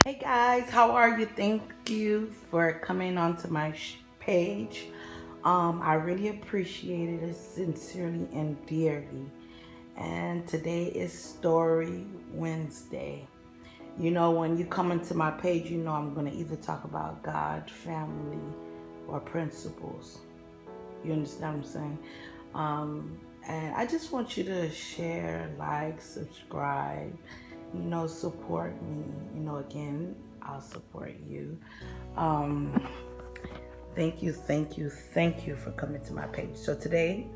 Hey guys, how are you? Thank you for coming onto my page. I really appreciate it sincerely and dearly. And today is Story Wednesday. You know, when you come into my page, you know I'm going to either talk about God, family, or principles. You understand what I'm saying? And I just want you to share, like, subscribe, support me. Again, I'll support you. Um, thank you for coming to my page. So today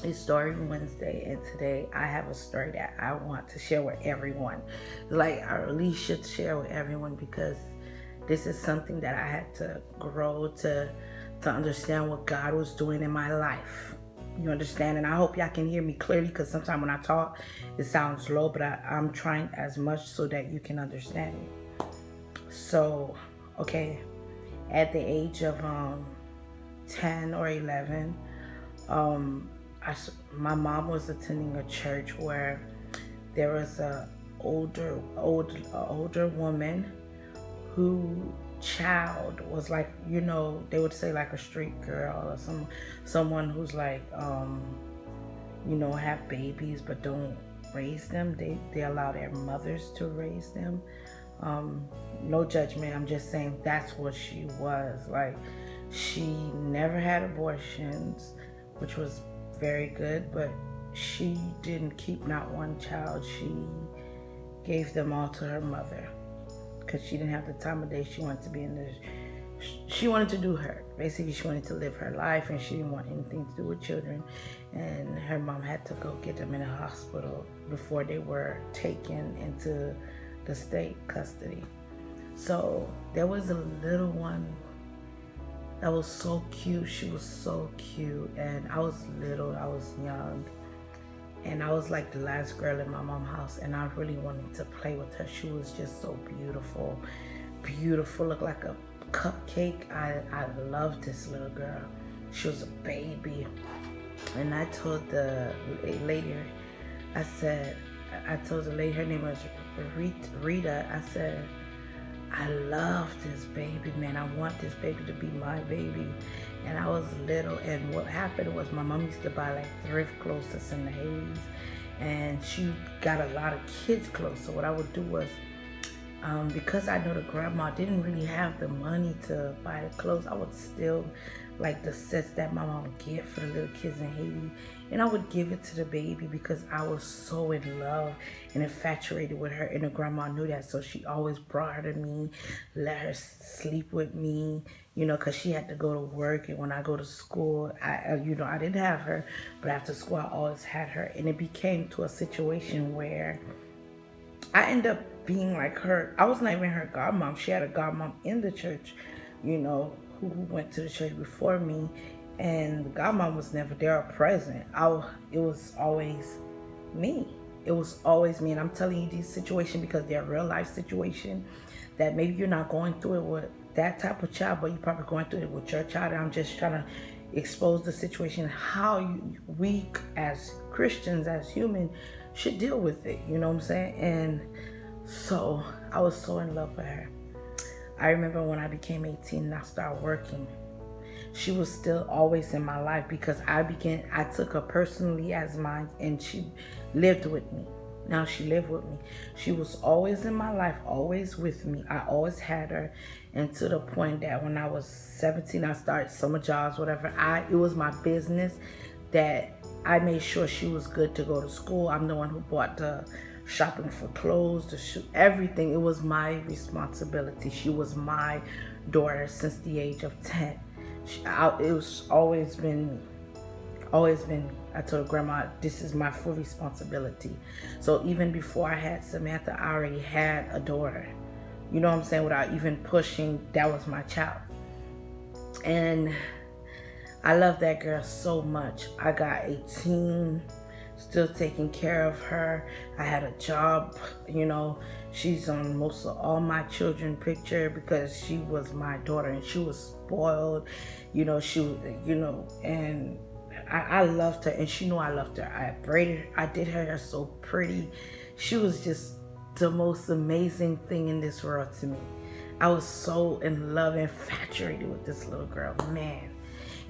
is Story Wednesday, and today I have a story that I want to share with everyone. Like, I really should share with everyone because this is something that I had to grow to understand what God was doing in my life. You understand? And I hope y'all can hear me clearly because sometimes when I talk, it sounds low, but I'm trying as much so that you can understand me. So, okay, at the age of 10 or 11, um, my mom was attending a church where there was a older woman who child was like, they would say like a street girl or someone who's like have babies but don't raise them. They allow their mothers to raise them. um no judgment, I'm just saying that's what she was like. She never had abortions, which was very good, but she didn't keep not one child. She gave them all to her mother because she didn't have the time of day. She wanted to be in the she wanted to do her, basically she wanted to live her life, and she didn't want anything to do with children. And her mom had to go get them in a hospital before they were taken into the state custody. So there was a little one that was so cute. She was so cute, and I was little, I was young, and I was like the last girl in my mom's house, and I really wanted to play with her. She was just so beautiful, beautiful, looked like a cupcake. I loved this little girl. She was a baby, and I told the lady, I said, I told the lady, her name was Rita. I said, I love this baby, man. I want this baby to be my baby. And I was little, and what happened was my mom used to buy like thrift clothes to send to Hades, and she got a lot of kids clothes. So what I would do was, because I know the grandma didn't really have the money to buy the clothes, I would still like the sets that my mom would get for the little kids in Haiti, and I would give it to the baby because I was so in love and infatuated with her, and the grandma knew that, so she always brought her to me, let her sleep with me, because she had to go to work, and when I go to school, I didn't have her, but after school I always had her, and it became to a situation where I ended up being like her. I was not even her godmom. She had a godmom in the church, who went to the church before me, and the godmom was never there or present. It was always me. It was always me, and I'm telling you these situations because they're real life situations that maybe you're not going through it with that type of child, but you're probably going through it with your child. And I'm just trying to expose the situation how we as Christians, as human, should deal with it. You know what I'm saying? And so I was so in love with her. I remember when I became 18 and I started working, she was still always in my life because I took her personally as mine, and she lived with me. Now she lived with me. She was always in my life, always with me. I always had her. And to the point that when I was 17, I started summer jobs, whatever. It was my business that I made sure she was good to go to school. I'm the one who bought the shopping for clothes, the shoe, everything. It was my responsibility. She was my daughter since the age of 10. It was always been. I told grandma, this is my full responsibility. So even before I had Samantha, I already had a daughter. You know what I'm saying? Without even pushing, that was my child. And I love that girl so much. I got 18, still taking care of her. I had a job, she's on most of all my children picture because she was my daughter and she was spoiled, she was, and I loved her, and she knew I loved her. I did her hair so pretty. She was just the most amazing thing in this world to me. I was so in love, infatuated with this little girl, man.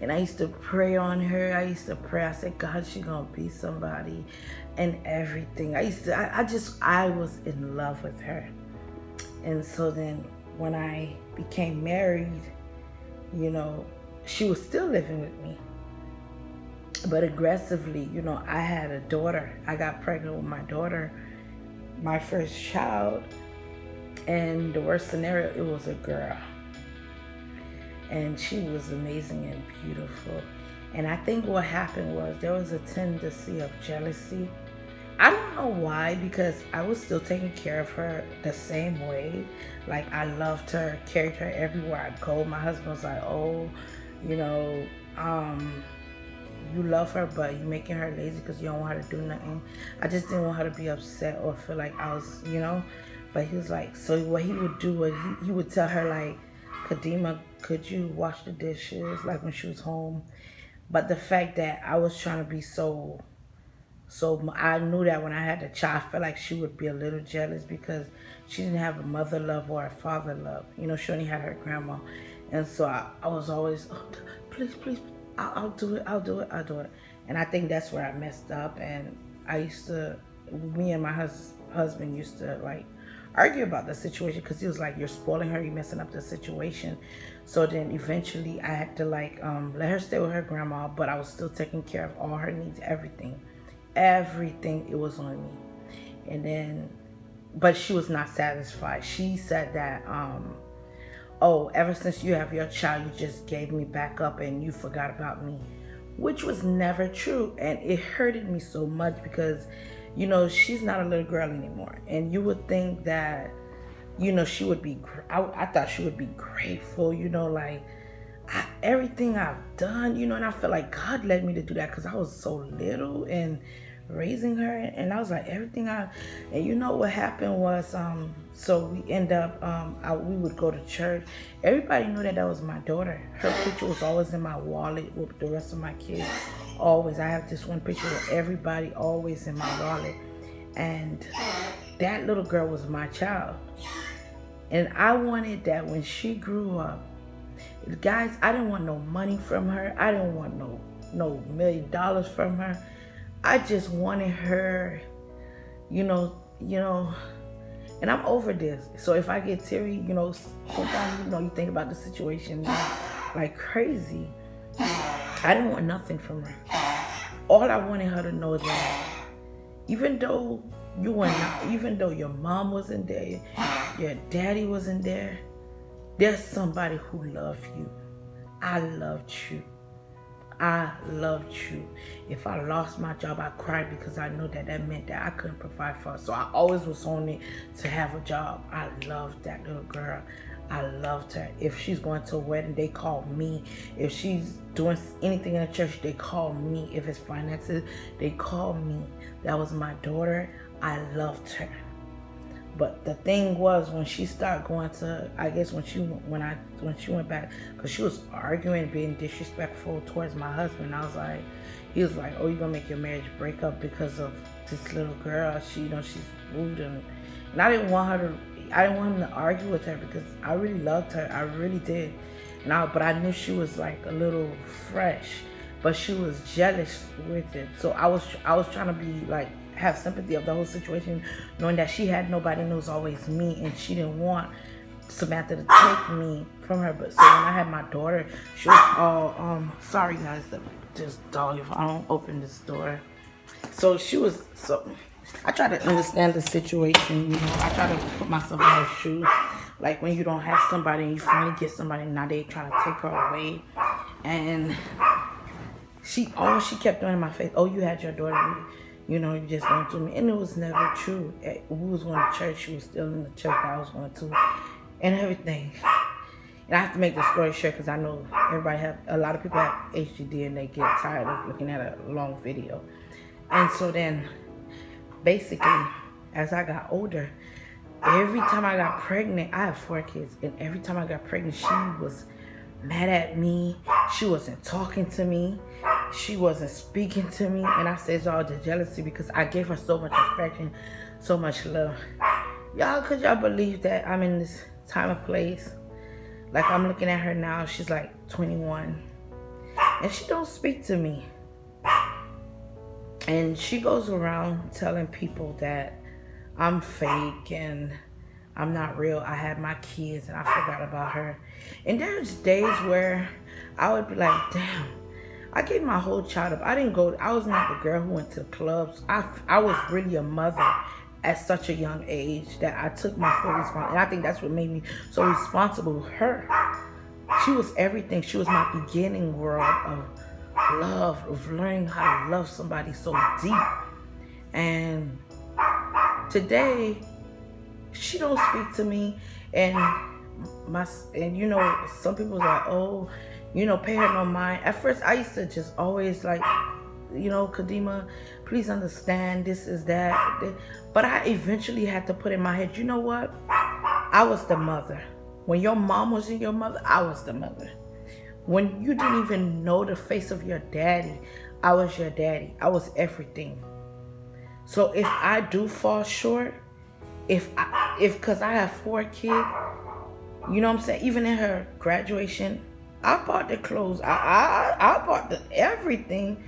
And I used to pray on her. I used to pray. I said, God, she gonna be somebody and everything. I was in love with her. And so then when I became married, you know, she was still living with me. But aggressively, you know, I had a daughter. I got pregnant with my daughter, my first child. And the worst scenario, it was a girl. And she was amazing and beautiful. And I think what happened was there was a tendency of jealousy. I don't know why, because I was still taking care of her the same way. Like, I loved her, carried her everywhere I go. My husband was like, oh, you know, you love her, but you're making her lazy because you don't want her to do nothing. I just didn't want her to be upset or feel like I was, you know. But he was like, so what he would do was he would tell her, like, Kadima, could you wash the dishes, like when she was home? But the fact that I was trying to be so I knew that when I had the child, I felt like she would be a little jealous because she didn't have a mother love or a father love. You know, she only had her grandma. And so I was always, oh, please, I'll do it. And I think that's where I messed up. And me and my husband used to, like, argue about the situation because he was like, you're spoiling her, you're messing up the situation. So then eventually I had to, like, let her stay with her grandma, but I was still taking care of all her needs, everything, it was on me. And then, but she was not satisfied. She said that, oh, ever since you have your child, you just gave me back up and you forgot about me, which was never true. And it hurted me so much because, you know, she's not a little girl anymore. And you would think that, you know, she would be, I thought she would be grateful, you know, like everything I've done, you know, and I feel like God led me to do that because I was so little and raising her. And I was like, and you know what happened was, so we end up, we would go to church. Everybody knew that was my daughter. Her picture was always in my wallet with the rest of my kids. Always. I have this one picture with everybody always in my wallet. And that little girl was my child. And I wanted that when she grew up, guys, I didn't want no money from her. I didn't want no $1 million from her. I just wanted her, you know, and I'm over this. So if I get teary, you know, sometimes, you know, you think about the situation like crazy. I didn't want nothing from her. All I wanted her to know is that even though your mom wasn't there, your daddy wasn't there, there's somebody who loved you. I loved you. If I lost my job, I cried because I know that meant that I couldn't provide for her. So I always was on it to have a job. I loved that little girl. I loved her. If she's going to a wedding, they call me. If she's doing anything in the church, they call me. If it's finances, they call me. That was my daughter. I loved her. But the thing was, when she started going to, I guess when she went back, because she was arguing, being disrespectful towards my husband. He was like, oh, you're gonna make your marriage break up because of this little girl. She's rude, and I didn't want him to argue with her because I really loved her. I really did. But I knew she was like a little fresh, but she was jealous with it. So I was trying to be like, have sympathy of the whole situation, knowing that she had nobody and it was always me, and she didn't want Samantha to take me from her. But so when I had my daughter, she was all sorry guys, this dog, if I don't open this door. So I try to understand the situation, you know. I try to put myself in her shoes. Like when you don't have somebody and you finally get somebody, and now they try to take her away. And she kept doing in my face, oh, you had your daughter, you know, you just don't do me. And it was never true. We was going to church. She was still in the church that I was going to, and everything. And I have to make the story short because I know a lot of people have HGD and they get tired of looking at a long video. And so then, basically, as I got older, every time I got pregnant, I have 4 kids, and every time I got pregnant, she was mad at me. She wasn't talking to me. She wasn't speaking to me. And I say it's all the jealousy because I gave her so much affection, so much love. Y'all, could y'all believe that I'm in this time of place? Like, I'm looking at her now, she's like 21. And she don't speak to me. And she goes around telling people that I'm fake and I'm not real. I had my kids and I forgot about her. And there's days where I would be like, damn, I gave my whole child up. I was not the girl who went to the clubs. I was really a mother at such a young age that I took my full responsibility. And I think that's what made me so responsible with her. She was everything. She was my beginning world of love, of learning how to love somebody so deep. And today, she don't speak to me, and you know, some people are like, oh, you know, pay her no mind. At first, I used to just always like, you know, Kadima, please understand this is that. But I eventually had to put in my head, you know what? I was the mother. When your mom wasn't your mother, I was the mother. When you didn't even know the face of your daddy, I was your daddy. I was everything. So if I do fall short, because I have 4 kids, you know what I'm saying? Even in her graduation, I bought the clothes. I bought the everything,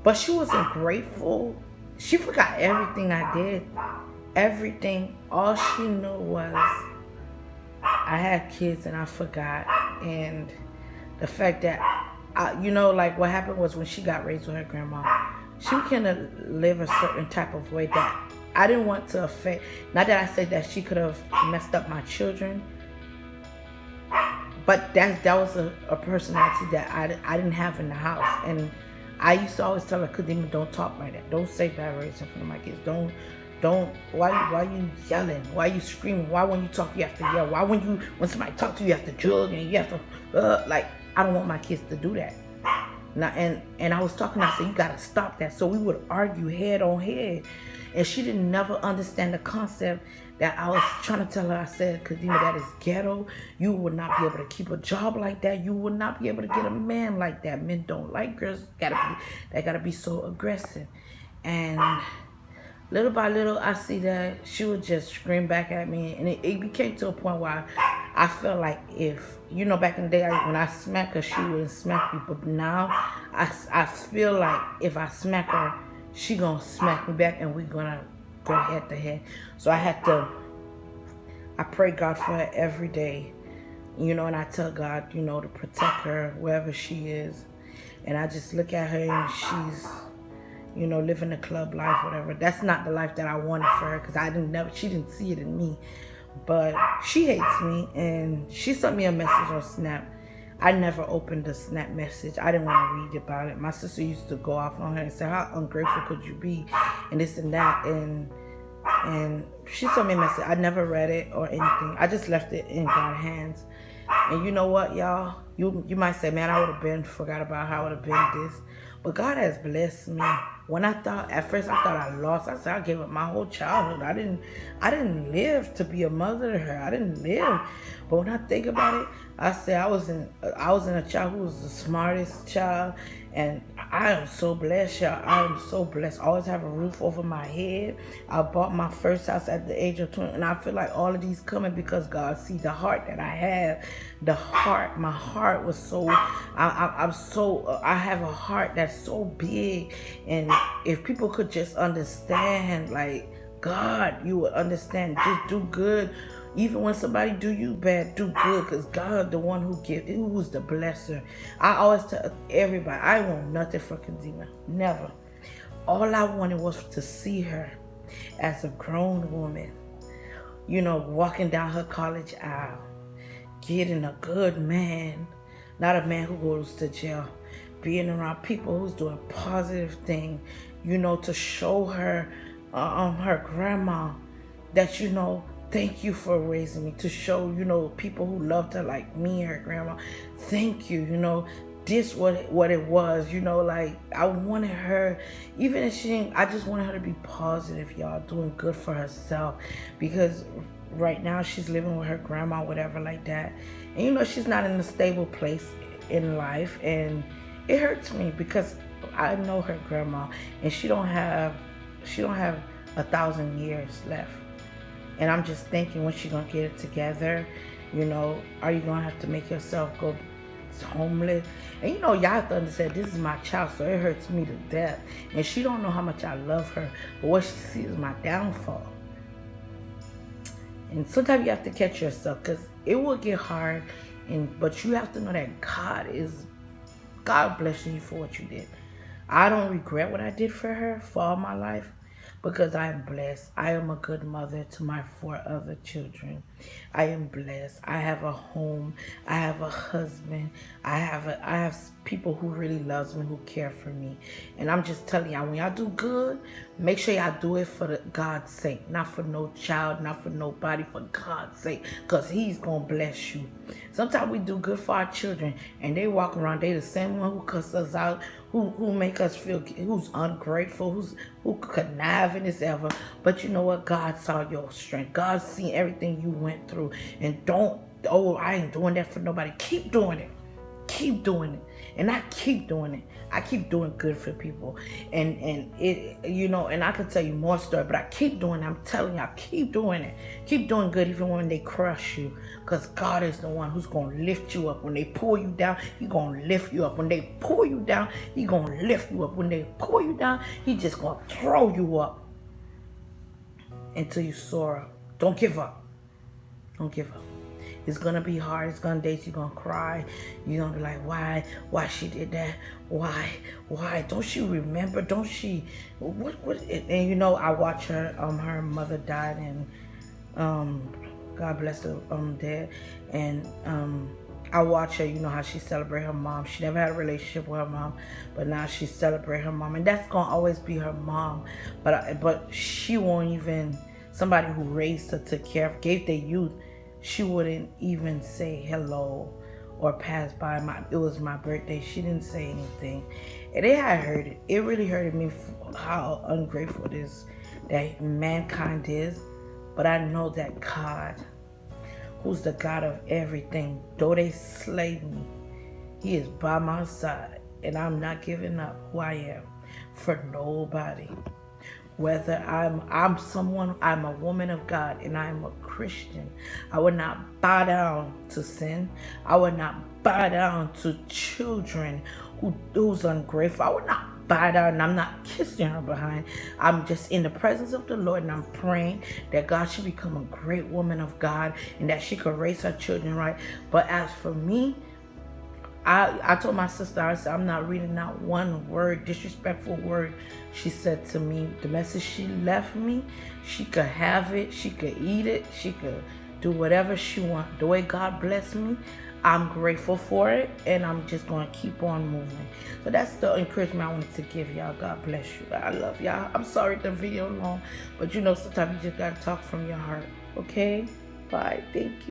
but she wasn't grateful. She forgot everything I did. Everything. All she knew was I had kids and I forgot. And the fact that, you know, like what happened was when she got raised with her grandma, she couldn't live a certain type of way that I didn't want to affect. Not that I said that she could have messed up my children, but that was a personality that I didn't have in the house. And I used to always tell her, Kadima, don't talk like that. Don't say bad words in front of my kids. Don't. Why you yelling? Why you screaming? Why when you talk you have to yell? Why when somebody talk to you, you have to jug and you have to like, I don't want my kids to do that. Now, and I was talking, I said, you gotta stop that. So we would argue head on head. And she didn't never understand the concept that I was trying to tell her. I said, Kadima, that is ghetto. You would not be able to keep a job like that. You would not be able to get a man like that. Men don't like girls. They gotta be so aggressive. And little by little, I see that she would just scream back at me. And it became to a point where I felt like if, you know, back in the day, when I smack her, she wouldn't smack me. But now, I feel like if I smack her, she gonna smack me back and we gonna go head to head. So I pray God for her every day, you know, and I tell God, you know, to protect her wherever she is. And I just look at her and she's, you know, living the club life, whatever. That's not the life that I wanted for her, because she didn't see it in me. But she hates me, and she sent me a message on Snap. I never opened the Snap message. I didn't want to read about it. My sister used to go off on her and say, how ungrateful could you be? And this and that. And she sent me a message. I never read it or anything. I just left it in God's hands. And you know what, y'all? You might say, man, I would have forgot about how I would have been this. But God has blessed me. At first I thought I lost. I said I gave up my whole childhood. I didn't live to be a mother to her. I didn't live. But when I think about it, I say I was in a child who was the smartest child, and I am so blessed, y'all. I am so blessed. I always have a roof over my head. I bought my first house at the age of 20, and I feel like all of these coming because God see the heart that I have. My heart was so. I have a heart that's so big, and if people could just understand, like God, you would understand. Just do good. Even when somebody do you bad, do good, because God the one who's the blesser. I always tell everybody, I want nothing for Kadima. Never. All I wanted was to see her as a grown woman, you know, walking down her college aisle, getting a good man, not a man who goes to jail, being around people who's doing positive things, you know, to show her, her grandma that, you know, thank you for raising me, to show, you know, people who loved her like me, her grandma, thank you, you know, this what it was, you know, like I wanted her, even if I just wanted her to be positive, y'all, doing good for herself, because right now she's living with her grandma, whatever like that, and you know, she's not in a stable place in life, and it hurts me because I know her grandma, and she don't have 1,000 years left. And I'm just thinking, when she gonna get it together? You know, are you gonna have to make yourself go homeless? And you know, y'all have to understand, this is my child, so it hurts me to death. And she don't know how much I love her, but what she sees is my downfall. And sometimes you have to catch yourself, because it will get hard. But you have to know that God blessing you for what you did. I don't regret what I did for her for all my life, because I am blessed. I am a good mother to my 4 other children. I am blessed. I have a home. I have a husband. I have people who really loves me, who care for me. And I'm just telling y'all, when y'all do good, make sure y'all do it for God's sake, not for no child, not for nobody, for God's sake, because He's gonna bless you. Sometimes we do good for our children, and they walk around, they the same one who cuss us out, who make us feel, who's ungrateful, who conniving as ever. But you know what? God saw your strength. God seen everything you went through. And don't, oh, I ain't doing that for nobody. Keep doing it. Keep doing it. And I keep doing it. I keep doing good for people. And it, you know, and I could tell you more stories, but I keep doing it. I'm telling y'all, keep doing it. Keep doing good even when they crush you. Because God is the one who's going to lift you up. When they pull you down, He's going to lift you up. When they pull you down, He's going to lift you up. When they pull you down, He's just going to throw you up until you soar up. Don't give up. Don't give up. It's gonna be hard. It's gonna days you're gonna cry. You're gonna be like, why she did that? Why? Don't she remember? Don't she? What? And you know, I watch her. Her mother died, and God bless her dead. And I watch her. You know how she celebrate her mom. She never had a relationship with her mom, but now she celebrate her mom, and that's gonna always be her mom. But she won't even. Somebody who raised her, took care of, gave their youth. She wouldn't even say hello or pass by. It was my birthday. She didn't say anything. And it had hurted. It really hurted me how ungrateful it is that mankind is. But I know that God, who's the God of everything, though they slay me, He is by my side. And I'm not giving up who I am for nobody. Whether I'm a woman of God and I'm a Christian, I would not bow down to sin. I would not bow down to children who's ungrateful. I would not bow down, and I'm not kissing her behind. I'm just in the presence of the Lord, and I'm praying that God should become a great woman of God and that she could raise her children right. But as for me, I told my sister, I said, I'm not reading not one word, disrespectful word she said to me. The message she left me, she could have it, she could eat it, she could do whatever she wants. The way God blessed me, I'm grateful for it, and I'm just going to keep on moving. So that's the encouragement I wanted to give y'all. God bless you. I love y'all. I'm sorry the video long, but you know, sometimes you just got to talk from your heart. Okay? Bye. Thank you.